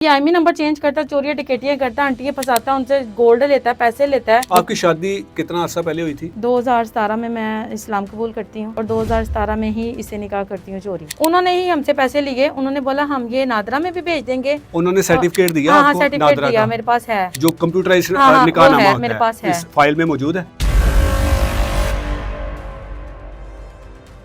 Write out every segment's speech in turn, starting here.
ये IME number change करता है, चोरियां टिकटियां करता है, आंटियां फंसाता है, उनसे गोल्ड लेता है, पैसे लेता है। आपकी शादी कितना अर्सा पहले हुई थी? 2017 में मैं इस्लाम कबूल करती हूँ और 2017 में ही इसे निकाह करती हूँ चोरी। उन्होंने ही हमसे पैसे लिए, उन्होंने बोला हम ये नादरा में भी भेज देंगे। उन्होंने सर्टिफिकेट दिया हाँ, आपको? सर्टिफिकेट नादरा दिया, का मेरे पास है। जो कंप्यूटराइज्ड हाँ, निकाहनामा वो है, होता मेरे पास है। इस फाइल में मौजूद है।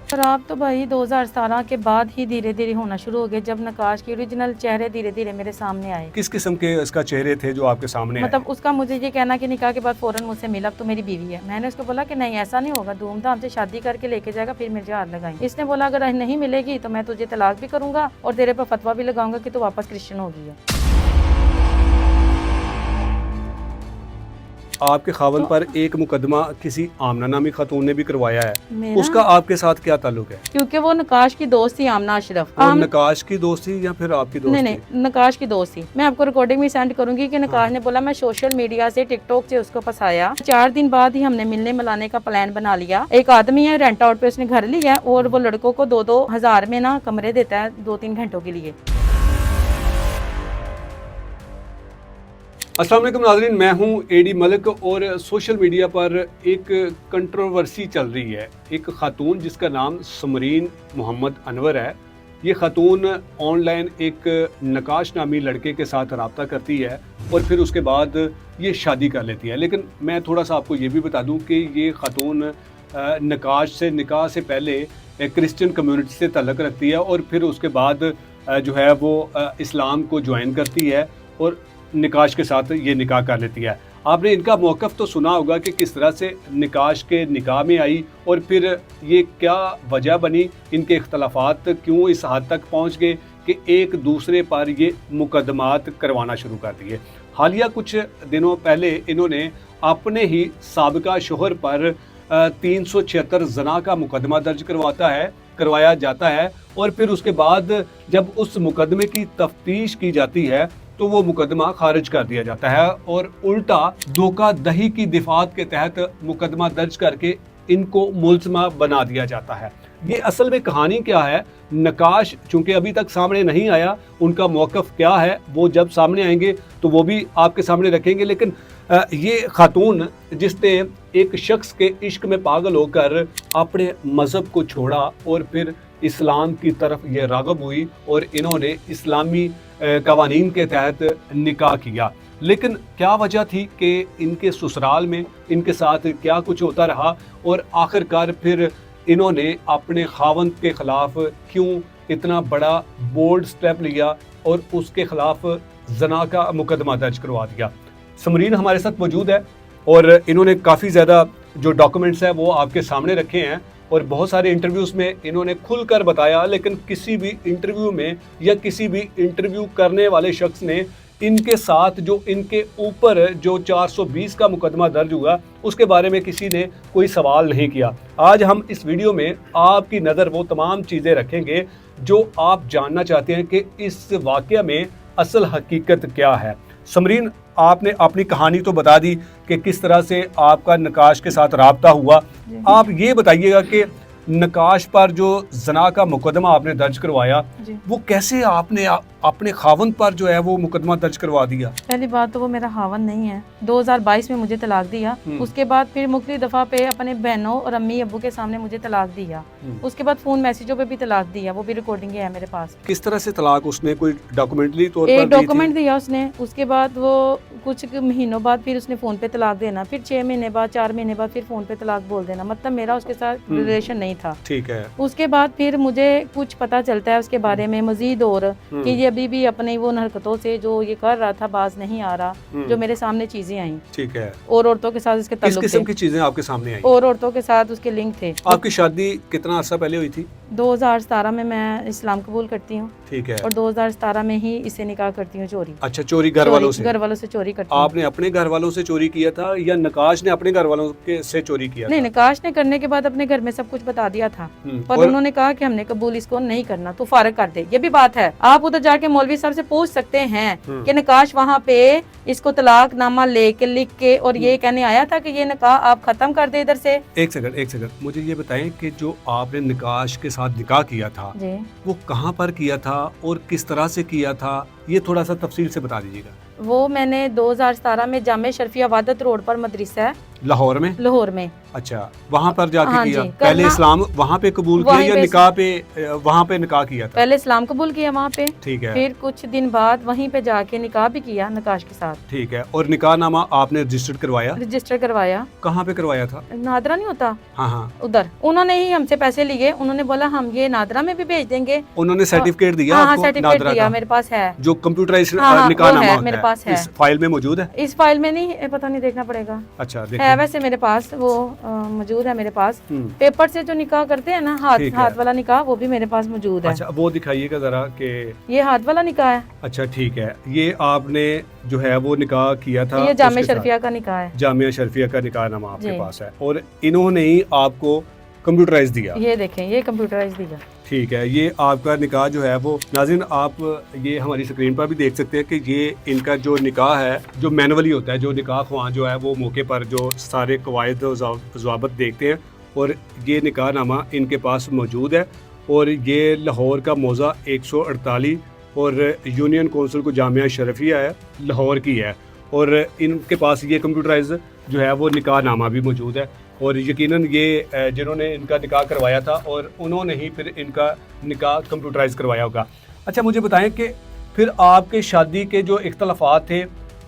और आप तो भाई 2017 के बाद ही धीरे धीरे होना शुरू हो गए, जब नकाश के ओरिजिनल चेहरे धीरे धीरे मेरे सामने आए। किस किस्म के इसका चेहरे थे जो आपके सामने आए? मतलब उसका मुझे ये कहना कि निकाह के बाद फौरन मुझसे मिला तो मेरी बीवी है। मैंने उसको बोला कि नहीं ऐसा नहीं होगा, धूमधाम से शादी करके लेके जाएगा फिर मुझे हाथ लगाएंगे। इसने बोला अगर नहीं मिलेगी तो मैं तुझे तलाक भी करूंगा और तेरे पर फतवा भी लगाऊंगा कि तू वापस क्रिश्चियन हो गई है। आपके खावन पर एक मुकदमा किसी आमना नामी खातून ने भी करवाया है, उसका मेरा आपके साथ क्या ताल्लुक है? क्योंकि वो नकाश की दोस्त थी आमना अशरफ। वो नकाश की दोस्ती या फिर आपकी दोस्ती? नहीं नहीं, नकाश की दोस्त थी। मैं आपको रिकॉर्डिंग भी सेंड करूंगी कि नकाश ने बोला मैं सोशल मीडिया से टिकटॉक से उसको फंसाया। 4 दिन बाद ही हमने मिलने मिलाने का प्लान बना लिया। एक आदमी है, रेंट आउट पे उसने घर लिया और वो लड़कों को 2-2 हजार में ना कमरे देता है 2-3 घंटों के लिए। अस्सलाम वालेकुम नाज़रीन, मैं हूं एडी मलिक और सोशल मीडिया पर एक कंट्रोवर्सी चल रही है। एक खातून जिसका नाम समरीन मोहम्मद अनवर है, ये खातून ऑनलाइन एक नकाश नामी लड़के के साथ रब्ता करती है और फिर उसके बाद ये शादी कर लेती है। लेकिन मैं थोड़ा सा आपको ये भी बता दूं कि ये खातून निकाह से पहले क्रिश्चियन कम्युनिटी से तल्लक रखती है और फिर उसके बाद जो है वो इस्लाम को ज्वाइन करती है और निकाश के साथ ये निकाह कर लेती है। आपने इनका मौक़िफ़ तो सुना होगा कि किस तरह से निकाश के निकाह में आई और फिर ये क्या वजह बनी, इनके इख्तलाफात क्यों इस हद तक पहुंच गए कि एक दूसरे पर ये मुकदमात करवाना शुरू कर दिए। हालिया कुछ दिनों पहले इन्होंने अपने ही साबिका शोहर पर 376 जना का मुकदमा दर्ज करवाया जाता है और फिर उसके बाद जब उस मुकदमे की तफ्तीश की जाती है तो वो मुकदमा खारिज कर दिया जाता है और उल्टा धोखाधड़ी की दिफात के तहत मुकदमा दर्ज करके इनको मुलज़मा बना दिया जाता है। ये असल में कहानी क्या है? नकाश चूंकि अभी तक सामने नहीं आया, उनका मौक़िफ़ क्या है वो जब सामने आएंगे तो वो भी आपके सामने रखेंगे। लेकिन ये खातून जिसने एक शख्स के इश्क में पागल होकर अपने मज़हब को छोड़ा और फिर इस्लाम की तरफ ये राग़िब हुई और इन्होंने इस्लामी कवानीन के तहत निकाह किया। लेकिन क्या वजह थी कि इनके ससुराल में इनके साथ क्या कुछ होता रहा और आखिरकार फिर इन्होंने अपने खावंद के ख़िलाफ़ क्यों इतना बड़ा बोल्ड स्टेप लिया और उसके ख़िलाफ़ जना का मुकदमा दर्ज करवा दिया? समरीन हमारे साथ मौजूद है और इन्होंने काफ़ी ज़्यादा जो डॉक्यूमेंट्स हैं वो आपके सामने रखे हैं और बहुत सारे इंटरव्यूज़ में इन्होंने खुलकर बताया। लेकिन किसी भी इंटरव्यू में या किसी भी इंटरव्यू करने वाले शख्स ने इनके साथ जो इनके ऊपर जो 420 का मुकदमा दर्ज हुआ उसके बारे में किसी ने कोई सवाल नहीं किया। आज हम इस वीडियो में आपकी नज़र वो तमाम चीज़ें रखेंगे जो आप जानना चाहते हैं कि इस वाक़या में असल हकीकत क्या है। समरीन, आपने अपनी कहानी तो बता दी कि किस तरह से आपका नकाश के साथ राब्ता हुआ। आप ये बताइएगा कि नकाश पर जो जना का मुकदमा आपने दर्ज करवाया वो कैसे आपने अपने खावन पर जो है वो मुकदमा दर्ज करवा दिया? पहली बात तो वो मेरा खावन नहीं है। 2022 में मुझे तलाक दिया, उसके बाद फिर मुख्तलिफ दफ़ा पे अपने बहनों और अम्मी अब्बू के सामने मुझे तलाक दिया, उसके बाद फ़ोन मैसेजों पे भी तलाक दिया, वो भी रिकॉर्डिंग है मेरे पास। किस तरह से तलाक उसने कोई डॉक्यूमेंटली तौर पर एक डॉक्यूमेंट दिया उसने, उसके बाद वो कुछ महीनों बाद फिर उसने फ़ोन पे तलाक देना, फिर 6 महीने बाद 4 महीने बाद फिर फ़ोन पे तलाक बोल देना। मतलब मेरा उसके साथ रिलेशन नहीं था। ठीक है। उसके बाद फिर मुझे कुछ पता चलता है उसके बारे में मजीद और कि ये अभी भी अपने वो हरकतों से जो ये कर रहा था बाज नहीं आ रहा, जो मेरे सामने चीजें आई। ठीक है। और औरतों के साथ इसके किस किस्म की चीजें आपके सामने आई? और औरतों के साथ उसके लिंक थे। आपकी शादी कितना अर्सा पहले हुई थी? 2017 में मैं इस्लाम कबूल करती हूँ। ठीक है। और 2017 में ही इसे निकाह करती हूँ चोरी। अच्छा, चोरी घर वालों से चोरी करती हूँ। आपने अपने घर वालों से चोरी किया था या नकाश ने अपने घर वालों से चोरी किया? नहीं, नकाश ने करने के बाद अपने घर में सब कुछ बता दिया था, पर उन्होंने कहा कि हमने कबूल इसको नहीं करना, तो फारग कर दे। ये भी बात है, आप उधर जाके मौलवी साहब से पूछ सकते हैं कि नकाश वहाँ पे इसको तलाक नामा लेके लिख के और ये कहने आया था कि ये निकाह आप खत्म कर दे इधर से। एक सेकंड, मुझे ये बताएं कि जो आपने नकाश के साथ निकाह किया था वो कहाँ पर किया था और किस तरह से किया था ये थोड़ा सा तफसील से बता दीजिएगा। वो मैंने 2017 में जामे शर्फिया वादत रोड पर मदरसा है लाहौर में। लाहौर में। अच्छा, वहाँ पर जाके हाँ किया? जी, पहले करना- इस्लाम वहाँ पे कबूल किया वहीं या पे निकाह पे वहाँ पे निकाह किया था? पहले इस्लाम कबूल किया वहाँ पे, ठीक है, फिर कुछ दिन बाद वहीं पे जाके निकाह भी किया नकाश के साथ। ठीक है। और निकाह नामा आपने रजिस्टर्ड करवाया? रजिस्टर करवाया। कहाँ पे करवाया था? नादरा नहीं होता हाँ हाँ, उधर, उन्होंने ही हमसे पैसे लिए, उन्होंने बोला हम ये नादरा में भी भेज देंगे। उन्होंने सर्टिफिकेट दिया हाँ, आपको सर्टिफिकेट नादरा दिया, का? मेरे पास है। जो कंप्यूटराइज हाँ, निकाह वो नामा है, होता मेरे पास है। इस फाइल में मौजूद है? इस फाइल में नहीं, पता नहीं, देखना पड़ेगा। अच्छा, है देखिए। वैसे मेरे पास वो मौजूद है मेरे पास। हम्म, पेपर से जो निकाह करते हैं ना, ठीक है। हाथ वाला निकाह, वो भी मेरे पास मौजूद है। अच्छा, वो दिखाइएगा जरा कि ये हाथ वाला निकाह है, अच्छा ठीक है। ये आपने जो है वो निकाह किया था? ये जामे उसके साथ? शर्फिया का निकाह है। जामिया शर्फिया का निकाह नामा आपके जी। पास है और इन्होंने ही आपको कंप्यूटराइज दिया? ये देखें, ये कंप्यूटराइज दिया। ठीक है, ये आपका निकाह जो है वो नाज़रीन आप ये हमारी स्क्रीन पर भी देख सकते हैं कि ये इनका जो निकाह है, जो मैनुअली होता है, जो निकाह ख्वां जो है वो मौके पर जो सारे कवायद और ज़वाबित देखते हैं और ये निकाह नामा इनके पास मौजूद है। और ये लाहौर का मौज़ा 148 और यूनियन कौंसिल को जामिया शरफिया है लाहौर की है और इनके पास ये कंप्यूटराइज जो है वो निकाह नामा भी मौजूद है। और यकीनन ये जिन्होंने इनका निकाह करवाया था और उन्होंने ही फिर इनका निकाह कंप्यूटराइज करवाया होगा। अच्छा, मुझे बताएं कि फिर आपके शादी के जो इख्तलाफात थे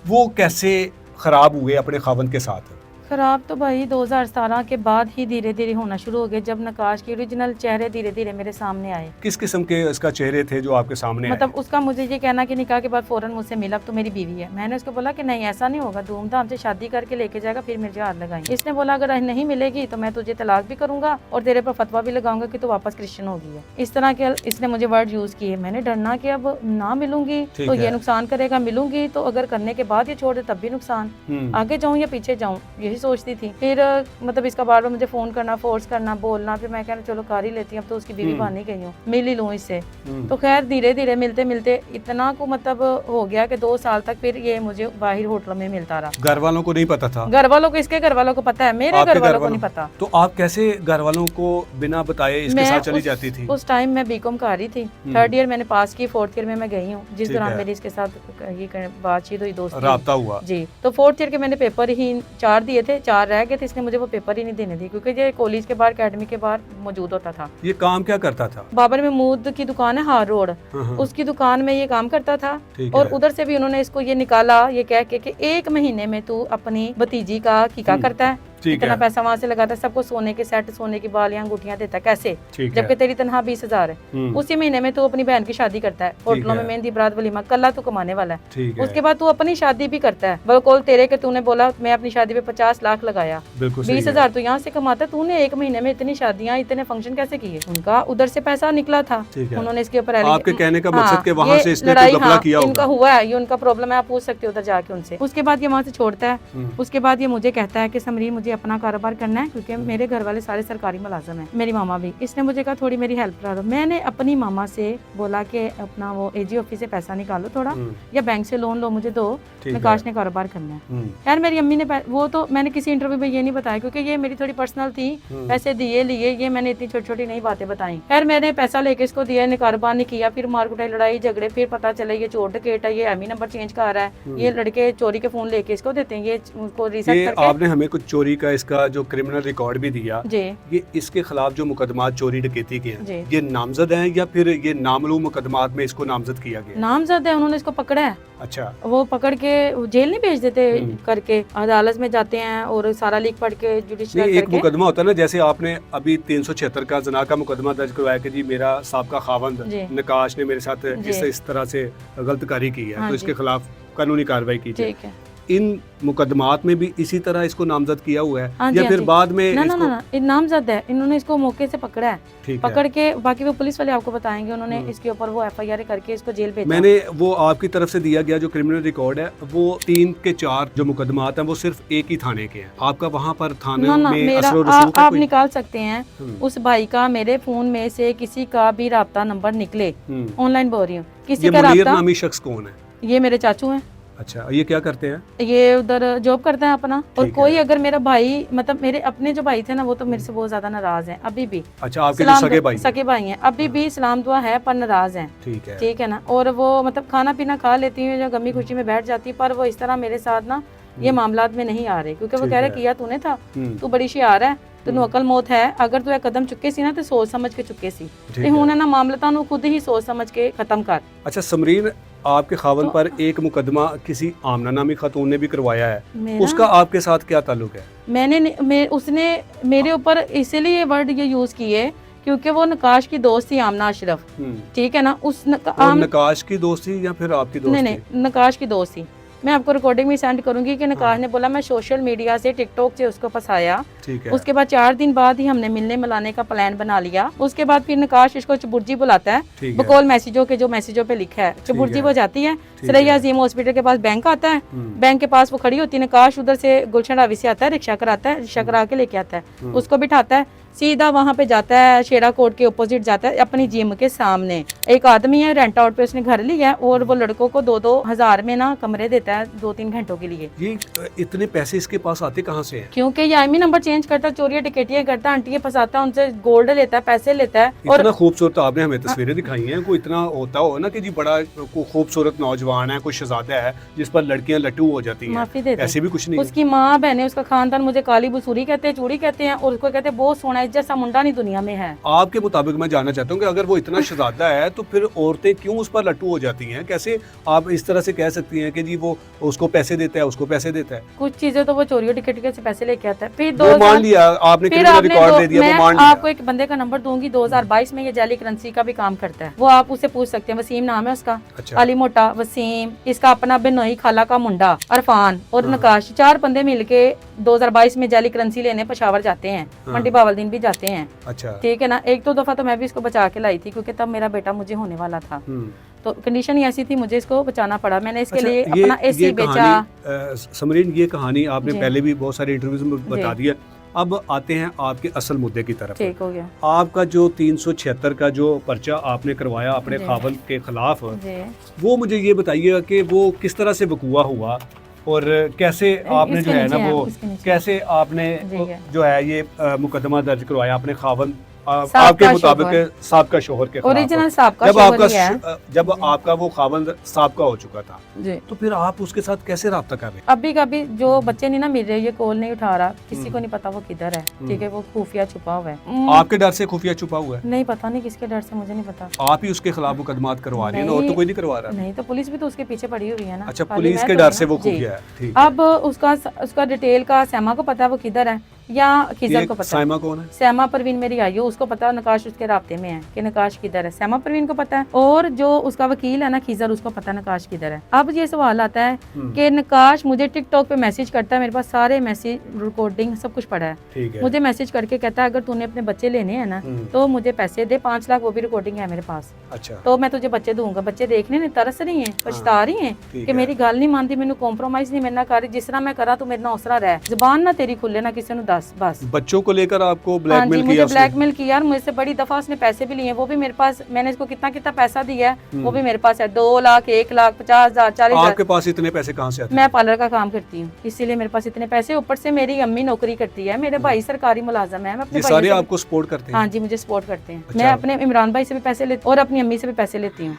वो कैसे ख़राब हुए अपने खावंद के साथ? खराब तो भाई 2017 के बाद ही धीरे धीरे होना शुरू हो गए, जब नकाश के ओरिजिनल चेहरे धीरे धीरे मेरे सामने आए। किस किस्म के इसका चेहरे थे जो आपके सामने मतलब उसका मुझे ये कहना कि निकाह के बाद फौरन मुझसे मिला, अब तो मेरी बीवी है। मैंने उसको बोला कि नहीं, ऐसा नहीं होगा, धूमधाम से शादी करके लेके जाएगा, फिर मुझे हाथ लगाएंगे। इसने बोला अगर नहीं मिलेगी तो मैं तुझे तलाक भी करूंगा और तेरे पर फतवा भी लगाऊंगा कि तू वापस क्रिश्चियन हो गई है। इस तरह के इसने मुझे वर्ड यूज किए। मैंने डरना कि अब ना मिलूंगी तो ये नुकसान करेगा, मिलूंगी तो अगर करने के बाद ये छोड़ दे तब भी नुकसान, आगे जाऊँ या पीछे जाऊँ, यही सोचती थी। फिर मतलब इसका बार बार मुझे फोन करना, फोर्स करना, बोलना, फिर मैं कहना चलो कर ही लेती हूँ, अब तो उसकी बीवी बन ही गई हूँ, मिल ही लूँ इससे। तो खैर धीरे धीरे मिलते मिलते इतना को मतलब हो गया कि 2 साल तक फिर ये मुझे बाहर होटलों में मिलता रहा। घर वालों को नहीं पता था? घर वालों को, इसके घर वालों को पता है, मेरे घर वालों को नहीं पता। तो आप कैसे घर वालों को बिना बताए इसके साथ चली जाती थी? उस टाइम मैं बीकॉम कर रही थी, 3rd ईयर मैंने पास की, 4th ईयर में मैं गई हूँ, जिस दौरान मेरी इसके साथ ये बातचीत हुई, दोस्ती, राब्ता हुआ जी। तो 4th ईयर के मैंने पेपर ही 4 दिए थे, 4 रह गए थे, इसने मुझे वो पेपर ही नहीं देने दी क्योंकि ये कॉलेज के बाहर, अकेडमी के बाहर मौजूद होता था। ये काम क्या करता था? बाबर महमूद की दुकान है हार रोड, उसकी दुकान में ये काम करता था। और उधर से भी उन्होंने इसको ये निकाला ये कह के कि 1 महीने में तू अपनी भतीजी का कीका करता है, इतना पैसा वहाँ से लगाता है, सबको सोने के सेट, सोने की बालियां, अंगूठियां देता है, कैसे, जबकि तेरी तनख्वाह 20,000 है। उसी महीने में तू अपनी बहन की शादी करता है, होटलों में मेहंदी, बारात, वलीमा, कल्ला तू कमाने वाला है। उसके बाद तू अपनी शादी भी करता है, बिल्कुल तेरे के तूने बोला मैं अपनी शादी पे 50 लाख लगाया, 20,000 तू यहाँ से कमाता, तूने 1 महीने में इतनी शादियाँ, इतने फंक्शन कैसे किए? उनका उधर से पैसा निकला था, उन्होंने इसके ऊपर आपके कहने का मकसद कि वहाँ से इसने कोई घपला किया होगा। इनका हुआ है, ये उनका प्रॉब्लम है, आप पूछ सकते हो उधर जाके उनसे। उसके बाद ये वहाँ से छोड़ता है, उसके बाद ये मुझे कहता है कि समरीन मुझे अपना कारोबार करना है क्योंकि मेरे घर वाले सारे सरकारी मुलाजिम हैं, मेरी मामा भी। इसने मुझे कहा थोड़ी मेरी हेल्प करा दो। मैंने अपनी मामा से बोला कि अपना वो एजी ऑफिस से पैसा निकालो थोड़ा, या बैंक से लोन लो, मुझे दो, नकाश ने कारोबार करना है। यार मेरी अम्मी ने वो तो मैंने किसी इंटरव्यू में ये नहीं बताया क्योंकि ये मेरी थोड़ी पर्सनल थी, पैसे दिए लिए, ये मैंने इतनी छोटी छोटी नई बातें बताई। खैर मैंने पैसा लेके इसको दिया, ने कारोबार नहीं किया, फिर मारकुटाई, लड़ाई झगड़े, फिर पता चला ये चोर डकैत है, ये एमी नंबर चेंज कर रहा है, ये लड़के चोरी के फोन लेके इसको देते हैं, ये उनको रिसर्च करके। आपने हमें कुछ चोरी का इसका जो क्रिमिनल रिकॉर्ड भी दिया, ये इसके खिलाफ जो मुकदमात चोरी डकैती के हैं ये नामजद हैं या फिर ये नामलूम मुकदमात में इसको नामजद किया गया? नामजद है, उन्होंने इसको पकड़ा है। अच्छा, वो पकड़ के जेल नहीं भेज देते करके, अदालत में जाते हैं और सारा लीक पढ़ के जुडिशल एक मुकदमा होता है ना, जैसे आपने अभी 376 का जना का मुकदमा दर्ज करवाया कि जी मेरा साबका खावंद नकाश ने मेरे साथ इस तरह से गलतकारी की है, तो इसके खिलाफ कानूनी कार्रवाई की जाए। इन मुकदमात में भी इसी तरह इसको नामजद किया हुआ है या फिर बाद में? ना, नामजद है, इन्होंने इसको मौके से पकड़ा है, पकड़ के बाकी वो पुलिस वाले आपको बताएंगे, उन्होंने इसके ऊपर वो FIR करके इसको जेल भेजा। मैंने वो आपकी तरफ से दिया गया जो क्रिमिनल रिकॉर्ड है वो 3 के 4 जो मुकदमात हैं वो सिर्फ एक ही थाने के हैं। आपका वहाँ पर थाने में असर और रसूख आप निकाल सकते हैं उस भाई का, मेरे फोन में से किसी का भी राब्ता नंबर निकले, ऑनलाइन बोल रही हूँ, किसी का राब्ता। नामी शख्स कौन है? ये मेरे चाचू हैं। अच्छा, ये क्या करते हैं? ये उधर जॉब करता है अपना। और ठीक कोई है। अगर मेरा भाई, मतलब मेरे अपने जो भाई थे ना, वो तो मेरे से बहुत ज्यादा नाराज हैं अभी भी। अच्छा, आपके जो सगे भाई? सगे भाई हैं, अभी भी सलाम दुआ है पर नाराज हैं। ठीक है। ठीक है ना। और वो मतलब खाना पीना खा लेती हूँ, जो गमी खुशी में बैठ जाती है, पर वो इस तरह मेरे साथ ना ये मामलात में नहीं आ रहे, क्योंकि वो ठीक कह रहे है। किया तूने था, तू बड़ी शियार है, तेनू अकल मौत है, अगर तू एक कदम चुके सी ना तो सोच समझ के चुके सी, ते हुण ना मामलता नु खुद ही सोच समझ के खत्म कर। अच्छा समरीन, आपके खावन पर एक मुकदमा किसी आमना नामी खातून ने भी करवाया है, उसका आपके साथ क्या ताल्लुक है? उसने मेरे ऊपर इसीलिए वर्ड ये यूज किए क्योंकि वो नकाश की दोस्त थी, आमना अशरफ। ठीक है ना। नकाश की दोस्ती या फिर आपकी दोस्ती? नहीं, नकाश की दोस्त थी। मैं आपको रिकॉर्डिंग भी सेंड करूंगी कि नकाश ने बोला मैं सोशल मीडिया से, टिकटॉक से उसको फंसाया। ठीक है। उसके बाद 4 दिन बाद ही हमने मिलने मिलाने का प्लान बना लिया। उसके बाद फिर नकाश इसको चबुर्जी बुलाता है, बकौल मैसेजों के, जो मैसेजों पे लिखा है चबुर्जी वो जाती है। सरैया अजीम हॉस्पिटल के पास बैंक आता है, बैंक के पास वो खड़ी होती है। नकाश उधर से गुलशन रावी से आता है, रिक्शा कराता है, रिक्शा करा के लेके आता है, उसको बिठाता है, सीधा वहां पे जाता है, शेरा कोर्ट के अपोजिट जाता है, अपनी जिम के सामने। एक आदमी है, रेंट आउट पे उसने घर लिया है, और वो लड़कों को 2-2 हज़ार में ना कमरे देता है 2-3 घंटों के लिए। ये इतने पैसे इसके पास आते कहाँ से हैं? क्योंकि ये आईएमई नंबर चेंज करता, चोरियां टिकटियां करता, आंटियां फंसाता, उनसे गोल्ड लेता है, पैसे लेता है। और इतना खूबसूरत आपने हमें तस्वीरें दिखाई हैं, कोई इतना होता हो ना कि जी बड़ा खूबसूरत नौजवान है, कोई शहजादा है जिस पर लड़कियां लट्टू हो जाती हैं, माफी दे दे। ऐसे भी कुछ नहीं? उसकी माँ बहने, उसका खानदान मुझे काली बसूरी कहते हैं, चूड़ी कहते हैं, और उसको कहते हैं बहुत सोना, इस जैसा मुंडा नहीं दुनिया में है। आपके मुताबिक मैं जानना चाहता हूँ कि अगर वो इतना शहजादा है तो फिर औरतें क्यों उस पर लट्टू हो जाती हैं? कैसे आप इस तरह से कह सकती हैं कि जी वो उसको पैसे देता है, उसको पैसे देता है? कुछ चीजें तो वो चोरियों टिकटियों से पैसे लेके आता है। फिर वो मान लिया आपने, क्रिमिनल रिकॉर्ड दे दिया, वो मान लिया। आपको एक बंदे का नंबर दूंगी, 2022 में ये जाली करेंसी का भी काम करता है, वो आप उससे पूछ सकते हैं। वसीम नाम है उसका। अच्छा। अली मोटा वसीम, इसका अपना बिनोई खाला का मुंडा अरफान और नकाश, 4 बंदे मिलके 2022 में जाली करेंसी लेने पेशावर जाते हैं, मंडी बावलदीन भी जाते हैं। अच्छा। ठीक है ना। 1-2 दफा तो मैं भी इसको बचा के लाई थी, क्योंकि तब मेरा बेटा मुझे होने वाला था, तो कंडीशन ही ऐसी थी, मुझे इसको बचाना पड़ा। मैंने इसके लिए अपना एसी बेचा। समरीन, ये कहानी आपने पहले भी बहुत सारे इंटरव्यूज में बता दी है। अब आते हैं आपके असल मुद्दे की तरफ। ठीक हो गया। आपका जो 376 का जो पर्चा आपने करवाया अपने खावल के खिलाफ, वो मुझे ये बताइएगा कि वो किस तरह से वकूआ हुआ और कैसे आपने जो है ना वो कैसे आपने जो है ये मुकदमा दर्ज करवाया अपने खावल आपके मुताबिक साबका शोहर के ओरिजिनल साबका जब आपका वो खावल साबका हो चुका था, तो फिर आप उसके साथ कैसे राब्ता कर रहे? अभी कभी जो बच्चे नहीं ना मिल रहे, ये कॉल नहीं उठा रहा, किसी को नहीं पता वो किधर है। ठीक है, वो खुफिया छुपा हुआ है। आपके डर से खुफिया छुपा हुआ है? नहीं, पता नहीं किसके डर से, मुझे नहीं पता। आप ही उसके खिलाफ मुकदमात करवा रही है ना, और तो कोई नहीं करवा रहा? नहीं, तो पुलिस भी तो उसके पीछे पड़ी हुई है ना। अच्छा, पुलिस के डर से वो खुफिया है। अब उसका डिटेल का सैमा को पता है वो किधर है, या खिजर को पता है। सैमा कौन है? सैमा परवीन मेरी आई हो, उसको पता है नकाश उसके राब्ते में है कि नकाश किधर है। सैमा परवीन को पता है, और जो उसका वकील है ना खिजर, उसको पता है नकाश किधर है। अब ये सवाल आता है कि नकाश मुझे टिकटॉक पे मैसेज करता है, मेरे पास सारे मैसेज रिकॉर्डिंग सब कुछ पड़ा है। मुझे मैसेज करके कहता है अगर तूने अपने बच्चे लेने हैं ना तो मुझे पैसे दे, 5 लाख, वो भी रिकॉर्डिंग है मेरे पास। अच्छा। तो मैं तुझे बच्चे दूंगा। बच्चे देखने नहीं, तरस रही है, पछता रही है कि मेरी गल नहीं मानती, मैनू कॉम्प्रोमाइज नहीं मेरे कर रही, जिस तरह मैं करा तू मेरे नाल उसरा रह, जुबान ना तेरी खुले ना किसी ने दस। बस बच्चों को लेकर आपको ब्लैकमेल किया? मुझे ब्लैकमेल किया, मुझसे बड़ी दफा उसने पैसे भी लिए, वो भी मेरे पास, मैंने इसको कितना कितना पैसा दिया है वो भी मेरे पास है, 2 लाख, 1 लाख, 50,000, 40,000। आपके पास इतने पैसे कहाँ से आते हैं? मैं पार्लर का काम करती हूँ, इसीलिए मेरे पास इतने पैसे। ऊपर से मेरी अम्मी नौकरी करती है, मेरे भाई सरकारी मुलाजम है। मैं अपने सारे आपको सपोर्ट करते हैं? हाँ जी, मुझे सपोर्ट करते हैं। मैं अपने इमरान भाई से भी पैसे लेती हूँ और अपनी अम्मी से भी पैसे लेती हूँ।